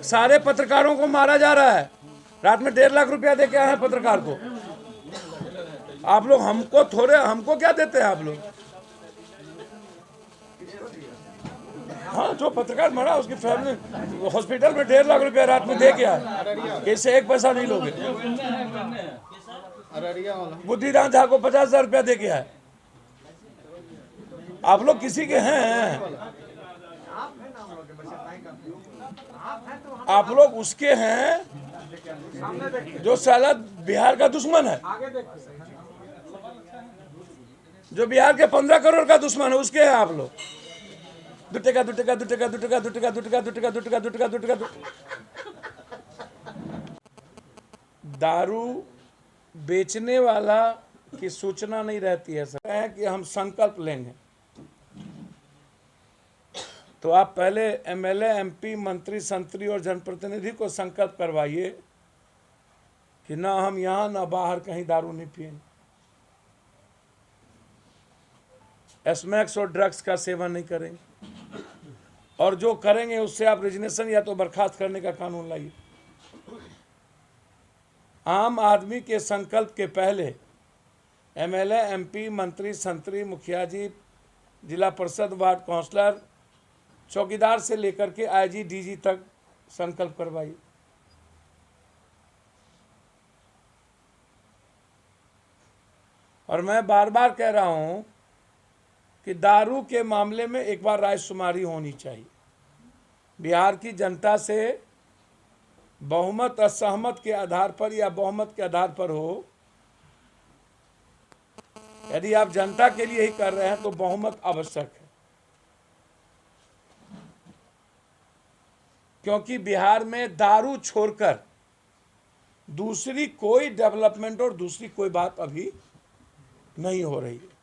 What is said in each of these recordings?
सारे पत्रकारों को मारा जा रहा है। रात में 1.5 लाख रुपया दे के आए हैं पत्रकार को। आप लोग हमको क्या देते हैं आप लोग? हाँ, जो पत्रकार मरा उसकी फैमिली हॉस्पिटल में 1.5 लाख रुपया रात में दे के आए। इससे 1 पैसा नहीं लोगे। बुद्धिदान झा को 50,000 रुपया दे के आए। आप लोग किसी के हैं? आप लोग उसके हैं जो साला बिहार का दुश्मन है, जो बिहार के 15 करोड़ का दुश्मन है, उसके हैं आप लोग। दुटका दुटका दुटका दुटका दुटका दुटका दुटका दुटका दुटका दुटका। दारू बेचने वाला की सूचना नहीं रहती है सर, है कि हम संकल्प लेंगे। तो आप पहले एमएलए, एमपी, मंत्री, संतरी और जनप्रतिनिधि को संकल्प करवाइए कि ना हम यहाँ ना बाहर कहीं दारू नहीं पिएंगे, स्मैक्स और ड्रग्स का सेवन नहीं करेंगे, और जो करेंगे उससे आप रेजिग्नेशन या तो बर्खास्त करने का कानून लाइए। आम आदमी के संकल्प के पहले एमएलए, एमपी, मंत्री, संतरी, मुखिया जी, जिला परिषद, वार्ड काउंसलर, चौकीदार से लेकर के आईजी, डीजी तक संकल्प करवाइए। और मैं बार बार कह रहा हूं कि दारू के मामले में एक बार रायशुमारी होनी चाहिए। बिहार की जनता से बहुमत असहमत के आधार पर या बहुमत के आधार पर हो, यदि आप जनता के लिए ही कर रहे हैं तो बहुमत आवश्यक है, क्योंकि बिहार में दारू छोड़कर दूसरी कोई डेवलपमेंट और दूसरी कोई बात अभी नहीं हो रही है।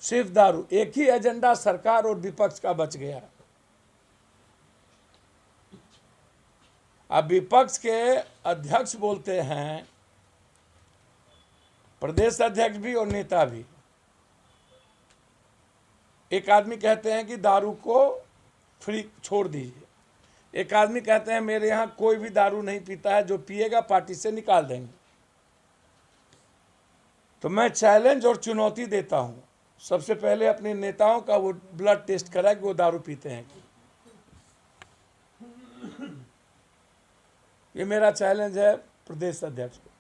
सिर्फ दारू, एक ही एजेंडा सरकार और विपक्ष का बच गया। अब विपक्ष के अध्यक्ष बोलते हैं, प्रदेश अध्यक्ष भी और नेता भी। एक आदमी कहते हैं कि दारू को फ्री छोड़ दीजिए, एक आदमी कहते हैं मेरे यहां कोई भी दारू नहीं पीता है, जो पिएगा पार्टी से निकाल देंगे। तो मैं चैलेंज और चुनौती देता हूं, सबसे पहले अपने नेताओं का वो ब्लड टेस्ट कराए कि वो दारू पीते हैं। ये मेरा चैलेंज है प्रदेश अध्यक्ष को।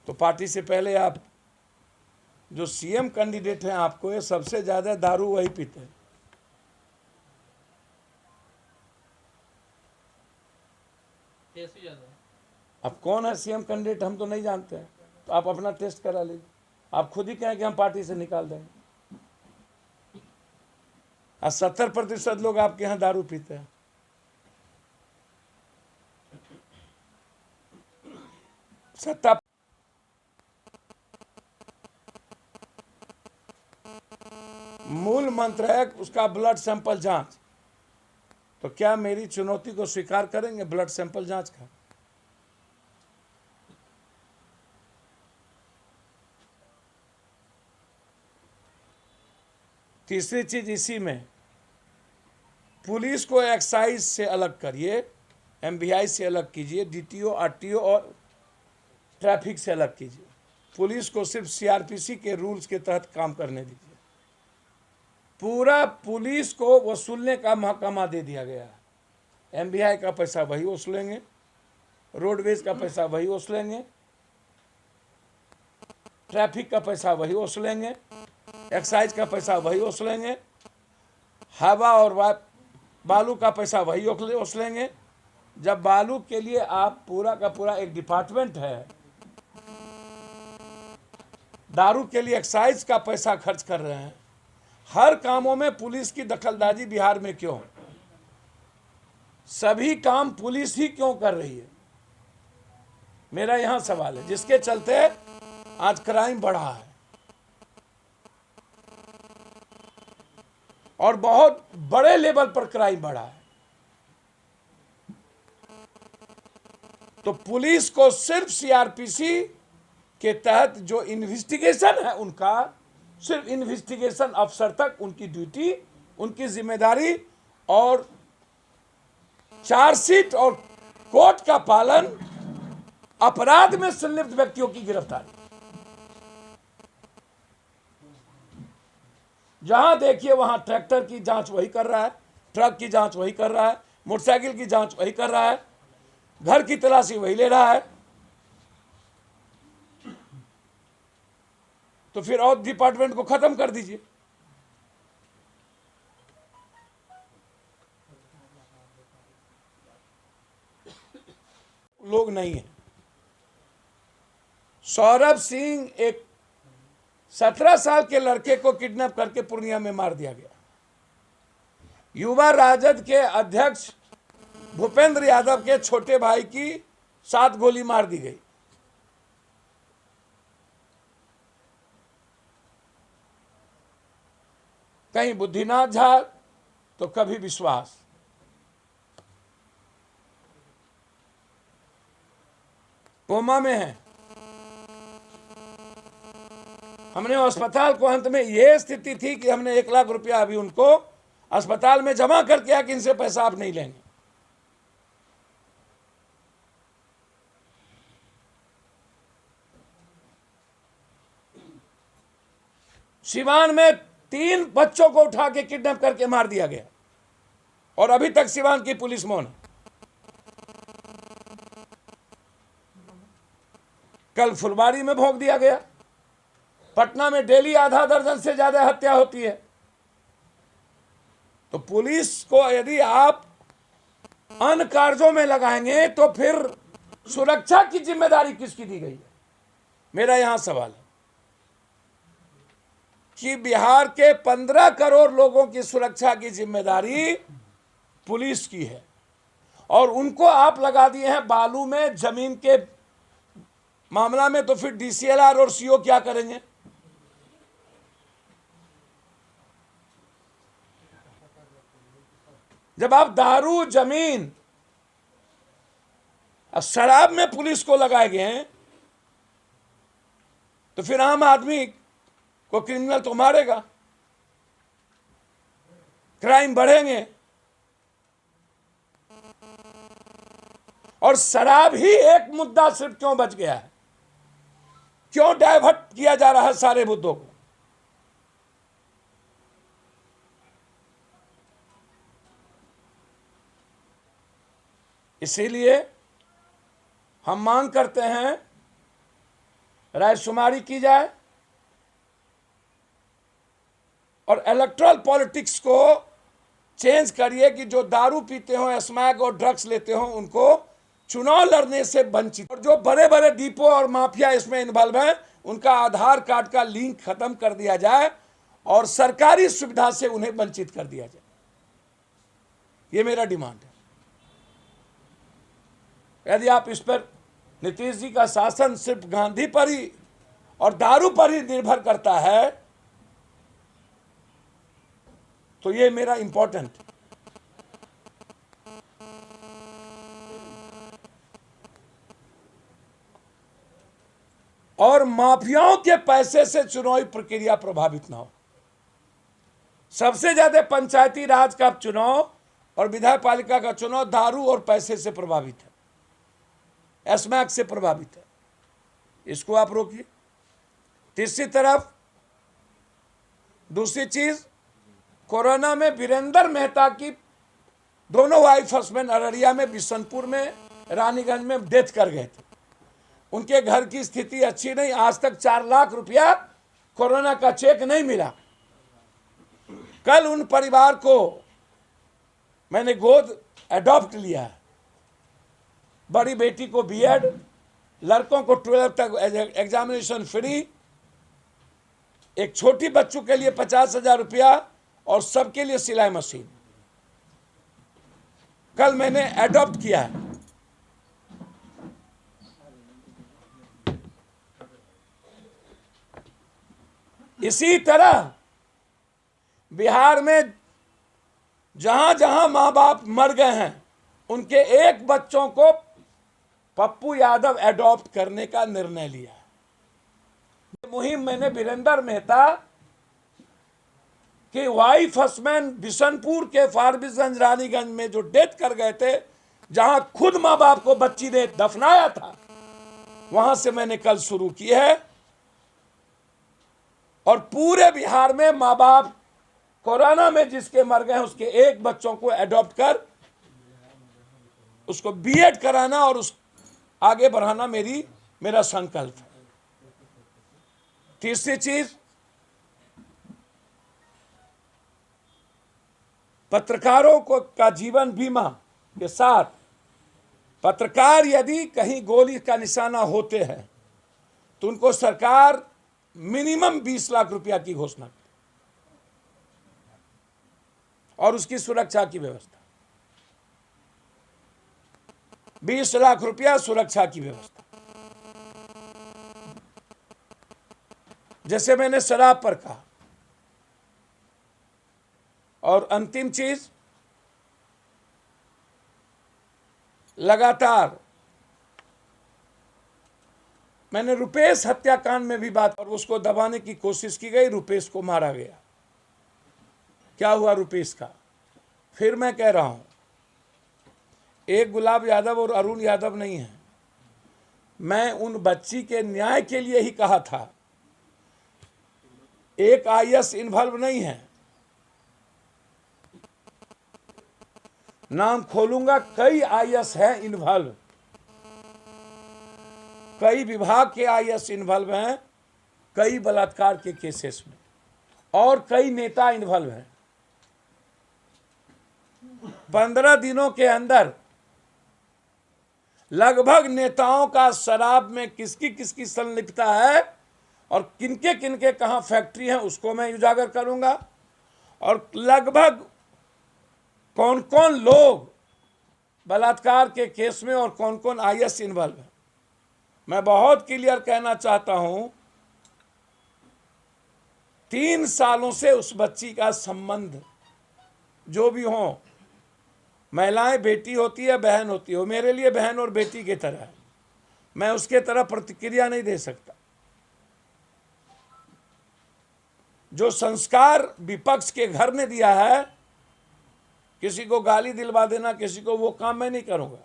तो पार्टी से पहले आप जो सीएम कैंडिडेट हैं, आपको ये सबसे ज्यादा दारू वही पीते हैं। अब कौन है सीएम कैंडिडेट हम तो नहीं जानते हैं, तो आप अपना टेस्ट करा लीजिए। आप खुद ही कहें कि हम पार्टी से निकाल देंगे। 70% लोग आपके यहाँ दारू पीते हैं। सत्ता मूल मंत्र है उसका ब्लड सैंपल जांच। तो क्या मेरी चुनौती को स्वीकार करेंगे ब्लड सैंपल जांच का? तीसरी चीज इसी में, पुलिस को एक्साइज से अलग करिए, एमवीआई से अलग कीजिए, डीटीओ, आरटीओ और ट्रैफिक से अलग कीजिए। पुलिस को सिर्फ सीआरपीसी के रूल्स के तहत काम करने दीजिए। पूरा पुलिस को वसूलने का महकमा दे दिया गया है। एमवीआई का पैसा वही वसूलेंगे, रोडवेज का पैसा वही वसूलेंगे, ट्रैफिक का पैसा वही वसूलेंगे, एक्साइज का पैसा वही वसूलेंगे, हवा और बालू का पैसा वही वसूलेंगे। जब बालू के लिए आप पूरा का पूरा एक डिपार्टमेंट है, दारू के लिए एक्साइज का पैसा खर्च कर रहे हैं, हर कामों में पुलिस की दखलंदाजी बिहार में क्यों? सभी काम पुलिस ही क्यों कर रही है? मेरा यहां सवाल है, जिसके चलते आज क्राइम बढ़ा है और बहुत बड़े लेवल पर क्राइम बढ़ा है। तो पुलिस को सिर्फ सीआरपीसी के तहत जो इन्वेस्टिगेशन है, उनका सिर्फ इन्वेस्टिगेशन अफसर तक उनकी ड्यूटी उनकी जिम्मेदारी और चार्जशीट और कोर्ट का पालन, अपराध में संलिप्त व्यक्तियों की गिरफ्तारी। जहां देखिए वहां ट्रैक्टर की जांच वही कर रहा है, ट्रक की जांच वही कर रहा है, मोटरसाइकिल की जांच वही कर रहा है, घर की तलाशी वही ले रहा है। तो फिर और डिपार्टमेंट को खत्म कर दीजिए। लोग नहीं है। सौरभ सिंह, एक 17 साल के लड़के को किडनैप करके पूर्णिया में मार दिया गया। युवा राजद के अध्यक्ष भूपेंद्र यादव के छोटे भाई की 7 गोली मार दी गई। कहीं बुद्धिनाथ झा तो कभी विश्वास। कोमा में है। हमने अस्पताल को, अंत में यह स्थिति थी कि हमने 1 लाख रुपया अभी उनको अस्पताल में जमा कर किया कि इनसे पैसा आप नहीं लेंगे। सिवान में 3 बच्चों को उठा के किडनैप करके मार दिया गया और अभी तक सिवान की पुलिस मौन है। कल फुलवारी में भोंक दिया गया। पटना में डेली आधा दर्जन से ज्यादा हत्या होती है। तो पुलिस को यदि आप अन्य कार्यों में लगाएंगे तो फिर सुरक्षा की जिम्मेदारी किसकी दी गई है? मेरा यहां सवाल है कि बिहार के 15 करोड़ लोगों की सुरक्षा की जिम्मेदारी पुलिस की है और उनको आप लगा दिए हैं बालू में, जमीन के मामला में। तो फिर डीसीएलआर और सीओ क्या करेंगे? जब आप दारू, जमीन और शराब में पुलिस को लगाए गए हैं तो फिर आम आदमी को क्रिमिनल तो मारेगा, क्राइम बढ़ेंगे। और शराब ही एक मुद्दा सिर्फ क्यों बच गया है? क्यों डाइवर्ट किया जा रहा है सारे मुद्दों को? इसीलिए हम मांग करते हैं रायशुमारी की जाए और इलेक्टोरल पॉलिटिक्स को चेंज करिए कि जो दारू पीते हो, स्मैक और ड्रग्स लेते हो, उनको चुनाव लड़ने से वंचित, और जो बड़े बड़े डिपो और माफिया इसमें इन्वॉल्व हैं उनका आधार कार्ड का लिंक खत्म कर दिया जाए और सरकारी सुविधा से उन्हें वंचित कर दिया जाए। ये मेरा डिमांड है। यदि आप इस पर, नीतीश जी का शासन सिर्फ गांधी पर ही और दारू पर ही निर्भर करता है तो ये मेरा इंपॉर्टेंट। और माफियाओं के पैसे से चुनावी प्रक्रिया प्रभावित ना हो। सबसे ज्यादा पंचायती राज का चुनाव और विधायक पालिका का चुनाव दारू और पैसे से प्रभावित है, स्मैक से प्रभावित है। इसको आप रोकिए। तीसरी तरफ दूसरी चीज, कोरोना में वीरेंद्र मेहता की दोनों वाइफ हस्बैंड अररिया में, बिशनपुर में, रानीगंज में डेथ कर गए थे। उनके घर की स्थिति अच्छी नहीं। आज तक 4 लाख रुपया कोरोना का चेक नहीं मिला। कल उन परिवार को मैंने गोद एडॉप्ट लिया है। बड़ी बेटी को बीएड, लड़कों को 12 तक एग्जामिनेशन फ्री, एक छोटी बच्चों के लिए 50,000 रुपया और सबके लिए सिलाई मशीन कल मैंने एडॉप्ट किया है। इसी तरह बिहार में जहां जहां मां बाप मर गए हैं उनके एक बच्चों को पप्पू यादव एडॉप्ट करने का निर्णय लिया। मुहिम मैंने वीरेंद्र मेहता कि वाइफ हस्बैंड बिशनपुर के फारबिसगंज रानीगंज में जो डेथ कर गए थे, जहां खुद मां बाप को बच्ची ने दफनाया था, वहां से मैंने कल शुरू की है। और पूरे बिहार में मां बाप कोरोना में जिसके मर गए उसके एक बच्चों को एडॉप्ट कर उसको बीएड कराना और उस आगे बढ़ाना मेरा संकल्प है। तीसरी चीज, पत्रकारों को का जीवन बीमा के साथ पत्रकार यदि कहीं गोली का निशाना होते हैं तो उनको सरकार मिनिमम 20 लाख रुपया की घोषणा करे और उसकी सुरक्षा की व्यवस्था, 20 लाख रुपया सुरक्षा की व्यवस्था। जैसे मैंने शराब पर कहा। और अंतिम चीज, लगातार मैंने रुपेश हत्याकांड में भी बात और उसको दबाने की कोशिश की गई, रुपेश को मारा गया। क्या हुआ रुपेश का? फिर मैं कह रहा हूं, एक गुलाब यादव और अरुण यादव नहीं है। मैं उन बच्ची के न्याय के लिए ही कहा था। एक आईएएस इन्वॉल्व नहीं है। नाम खोलूंगा, कई आईएएस हैं इन्वॉल्व, कई विभाग के आईएएस इन्वॉल्व हैं कई बलात्कार के केसेस में, और कई नेता इन्वॉल्व हैं। 15 दिनों के अंदर लगभग नेताओं का शराब में किसकी संलिप्तता है और किनके कहां फैक्ट्री है उसको मैं उजागर करूंगा, और लगभग कौन कौन लोग बलात्कार के केस में और कौन कौन आईएएस इन्वॉल्व है। मैं बहुत क्लियर कहना चाहता हूं, 3 सालों से उस बच्ची का संबंध जो भी हो, महिलाएं बेटी होती है बहन होती है, वो मेरे लिए बहन और बेटी की तरह है। मैं उसके तरह प्रतिक्रिया नहीं दे सकता। जो संस्कार विपक्ष के घर ने दिया है, किसी को गाली दिलवा देना, किसी को, वो काम मैं नहीं करूंगा।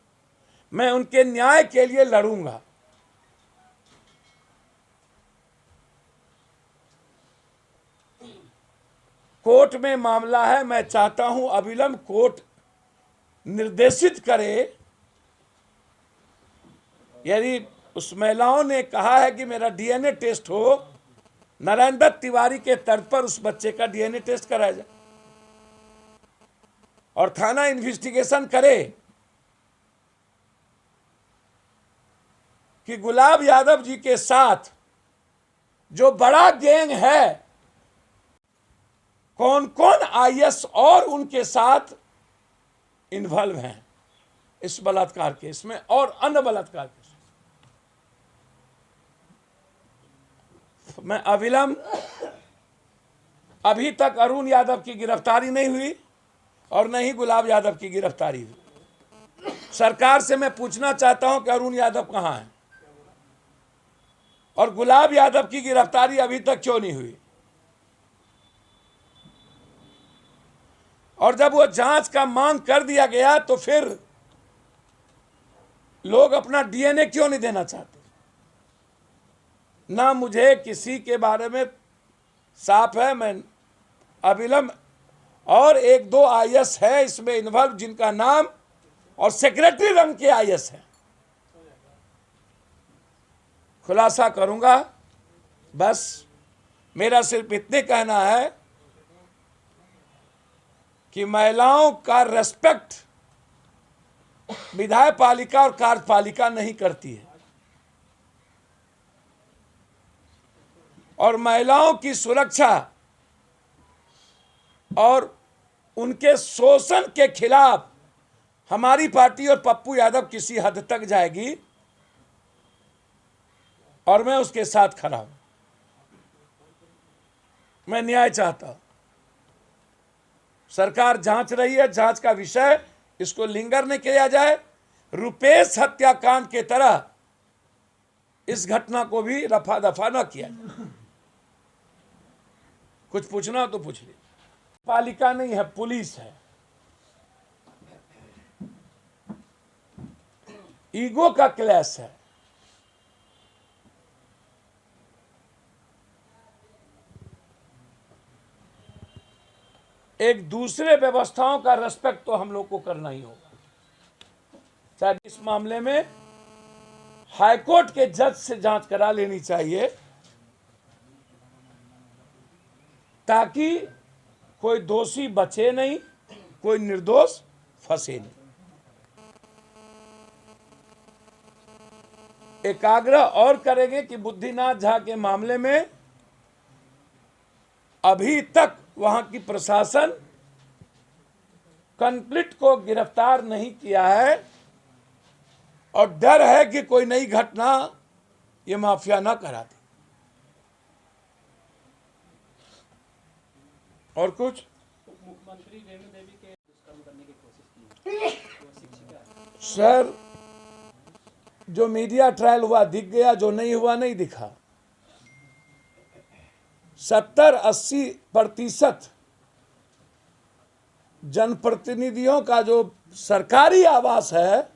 मैं उनके न्याय के लिए लड़ूंगा। कोर्ट में मामला है, मैं चाहता हूं अविलंब कोर्ट निर्देशित करे, यदि उस महिलाओं ने कहा है कि मेरा डीएनए टेस्ट हो, नारायण दत्त तिवारी के तर्ज पर उस बच्चे का डीएनए टेस्ट कराया जाए और थाना इन्वेस्टिगेशन करे कि गुलाब यादव जी के साथ जो बड़ा गैंग है, कौन कौन आईएएस और उनके साथ इन्वॉल्व हैं इस बलात्कार केस में और अन्य बलात्कार केस। मैं अविलंब, अभी तक अरुण यादव की गिरफ्तारी नहीं हुई और न ही गुलाब यादव की गिरफ्तारी हुई। सरकार से मैं पूछना चाहता हूं कि अरुण यादव कहां है और गुलाब यादव की गिरफ्तारी अभी तक क्यों नहीं हुई? और जब वो जांच का मांग कर दिया गया तो फिर लोग अपना डीएनए क्यों नहीं देना चाहते? ना मुझे किसी के बारे में साफ है। मैं अविलंब, और 1-2 आईएएस है इसमें इन्वॉल्व जिनका नाम और सेक्रेटरी रंग के आईएएस है, खुलासा करूंगा। बस मेरा सिर्फ इतने कहना है कि महिलाओं का रेस्पेक्ट विधायपालिका और कार्यपालिका नहीं करती है, और महिलाओं की सुरक्षा और उनके शोषण के खिलाफ हमारी पार्टी और पप्पू यादव किसी हद तक जाएगी और मैं उसके साथ खड़ा हूं। मैं न्याय चाहता हूं। सरकार जांच रही है, जांच का विषय, इसको लिंगर न किया जाए। रुपेश हत्याकांड के तरह इस घटना को भी रफा दफा न किया जाए। कुछ पूछना हो तो पूछ लीजिए। पालिका नहीं है, पुलिस है। ईगो का क्लैश है। एक दूसरे व्यवस्थाओं का रेस्पेक्ट तो हम लोग को करना ही होगा। शायद इस मामले में हाईकोर्ट के जज से जांच करा लेनी चाहिए, ताकि कोई दोषी बचे नहीं, कोई निर्दोष फंसे नहीं। एक आग्रह और करेंगे कि बुद्धिनाथ झा के मामले में अभी तक वहां की प्रशासन कॉन्फ्लिक्ट को गिरफ्तार नहीं किया है, और डर है कि कोई नई घटना ये माफिया ना करा दे। और कुछ मुख्यमंत्री रेणु देवी के दुष्कर्म करने की कोशिश की, सर, जो मीडिया ट्रायल हुआ दिख गया, जो नहीं हुआ नहीं दिखा। 70-80% जनप्रतिनिधियों का जो सरकारी आवास है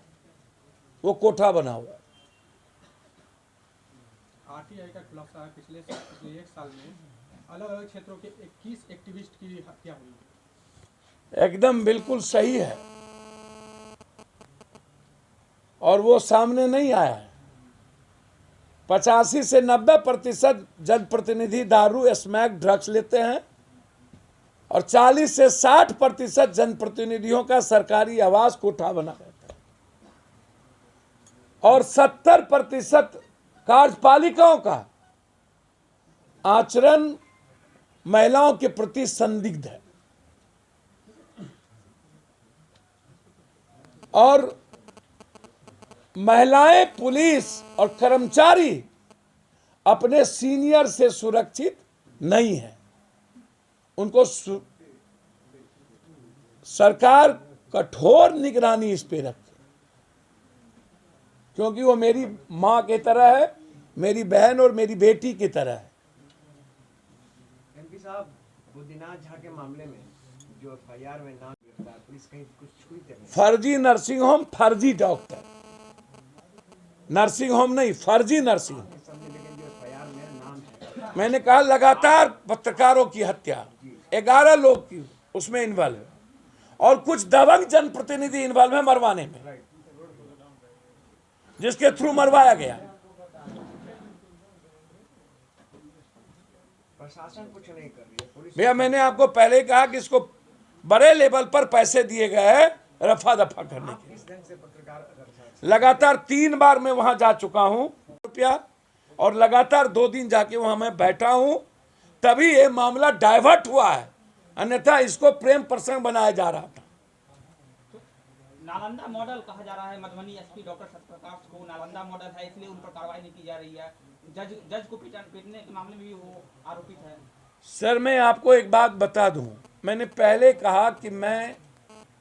वो कोठा बना हुआ है। आरटीआई का खुलासा है पिछले 1 साल में अलग अलग क्षेत्रों के 21 एक्टिविस्ट की हत्या हुई। एकदम बिल्कुल सही है, और वो सामने नहीं आया है। 85 से 90% जनप्रतिनिधि दारू, स्मैक, ड्रग्स लेते हैं, और 40 से 60% जनप्रतिनिधियों का सरकारी आवास कोठा बना रहता है, और 70% कार्यपालिकाओं का आचरण महिलाओं के प्रति संदिग्ध है। और महिलाएं, पुलिस और कर्मचारी अपने सीनियर से सुरक्षित नहीं है। उनको सरकार कठोर निगरानी इस पे रखे, क्योंकि वो मेरी मां की तरह है, मेरी बहन और मेरी बेटी की तरह है। एमपी साहब, बुद्धिनाथ झा के मामले में जो एफआईआर में नाम गिरफ्तार, पुलिस कहीं कुछ छुई थे? फर्जी नर्सिंग होम, फर्जी डॉक्टर, नर्सिंग होम नहीं, फर्जी नर्सिंग होम। लेकिन जो एफआईआर में नाम है, मैंने कहा लगातार पत्रकारों की हत्या, 11 लोग की उसमें इन्वॉल्व है, और कुछ दबंग जनप्रतिनिधि इन्वॉल्व है मरवाने में, जिसके थ्रू मरवाया गया। प्रशासन कुछ नहीं कर रही है, पुलिस। भैया, मैंने आपको पहले ही कहा कि इसको बड़े लेवल पर पैसे दिए गए हैं रफा दफा करने के। इस ढंग से पत्रकार लगातार 3 बार मैं वहां जा चुका हूं रुपया, और लगातार 2 दिन जाके वहां मैं बैठा हूं, तभी ये मामला डाइवर्ट हुआ है, अन्यथा इसको प्रेम प्रसंग बनाया जा रहा था। नालंदा मॉडल कहा जा रहा है, मधुबनी एसपी डॉक्टर सत्यप्रकाश को नालंदा मॉडल है, इसलिए उन पर कार्रवाई नहीं की जा रही है। जज को पीटने के मामले में भी वो आरोपित है। सर, मैं आपको एक बात बता दूं, मैंने पहले कहा कि मैं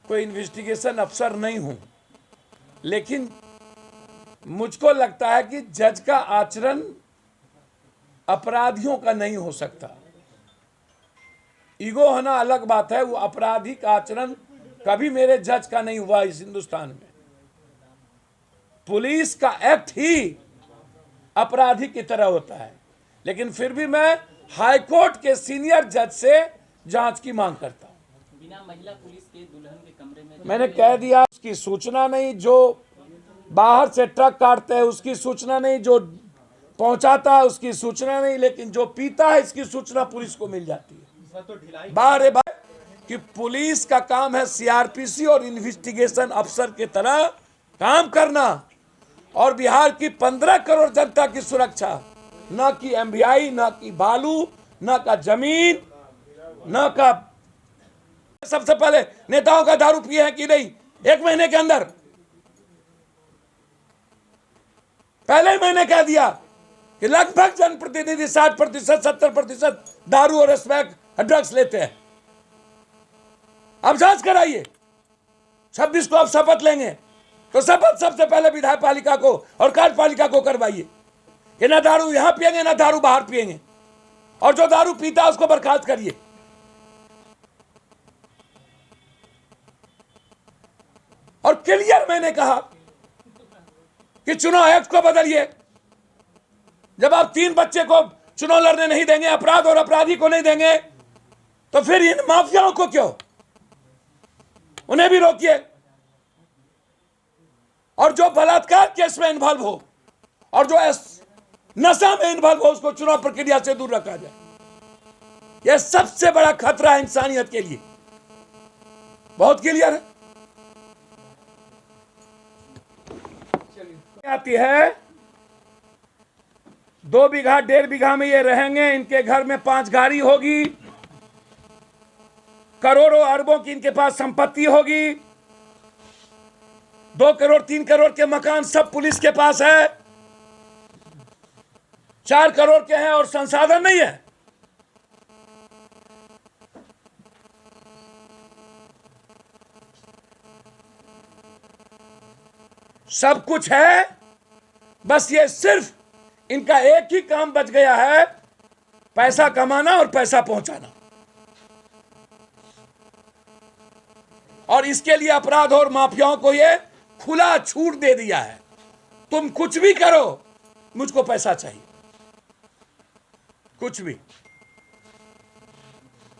कोई इन्वेस्टिगेशन अफसर नहीं हूं, लेकिन मुझको लगता है कि जज का आचरण अपराधियों का नहीं हो सकता। ईगो होना अलग बात है, वो आपराधिक आचरण कभी मेरे जज का नहीं हुआ इस हिंदुस्तान में। पुलिस का एक्ट ही अपराधी की तरह होता है, लेकिन फिर भी मैं हाईकोर्ट के सीनियर जज से जांच की मांग करता हूं। बिना महिला पुलिस के दुल्हन के कमरे में मैंने कह दिया, उसकी सूचना नहीं, जो बाहर से ट्रक काटते हैं उसकी सूचना नहीं, जो पहुंचाता है उसकी सूचना नहीं, लेकिन जो पीता है इसकी सूचना पुलिस को मिल जाती है। बारे बार कि पुलिस का काम है सीआरपीसी और इन्वेस्टिगेशन अफसर की तरह काम करना, और बिहार की 15 करोड़ जनता की सुरक्षा, न कि एमवीआई, न कि बालू, न का जमीन, न का। सबसे पहले नेताओं का दारू पिए हैं कि नहीं 1 महीने के अंदर? पहले ही मैंने कह दिया कि लगभग जनप्रतिनिधि 60%, 70% दारू और स्मैक, ड्रग्स लेते हैं। अब जांच कराइए। 26 को अब शपथ लेंगे, तो शपथ सबसे पहले विधायक पालिका को और कार्यपालिका को करवाइए कि ना दारू यहां पिएंगे, ना दारू बाहर पिएंगे, और जो दारू पीता है उसको बर्खास्त करिए। और क्लियर मैंने कहा कि चुनाव एक्ट को बदलिए। जब आप 3 बच्चे को चुनाव लड़ने नहीं देंगे, अपराध और अपराधी को नहीं देंगे, तो फिर इन माफियाओं को क्यों, उन्हें भी रोकिए। और जो बलात्कार केस में इन्वॉल्व हो और जो नशा में इन्वॉल्व हो, उसको चुनाव प्रक्रिया से दूर रखा जाए। यह सबसे बड़ा खतरा है इंसानियत के लिए। बहुत क्लियर है। आती है 2 बीघा 1.5 बीघा में ये रहेंगे, इनके घर में 5 गाड़ी होगी, करोड़ों अरबों की इनके पास संपत्ति होगी, 2 करोड़ 3 करोड़ के मकान सब पुलिस के पास है, 4 करोड़ के हैं और संसाधन नहीं है। सब कुछ है, बस ये सिर्फ इनका एक ही काम बच गया है, पैसा कमाना और पैसा पहुंचाना। और इसके लिए अपराध और माफियाओं को ये खुला छूट दे दिया है, तुम कुछ भी करो, मुझको पैसा चाहिए, कुछ भी।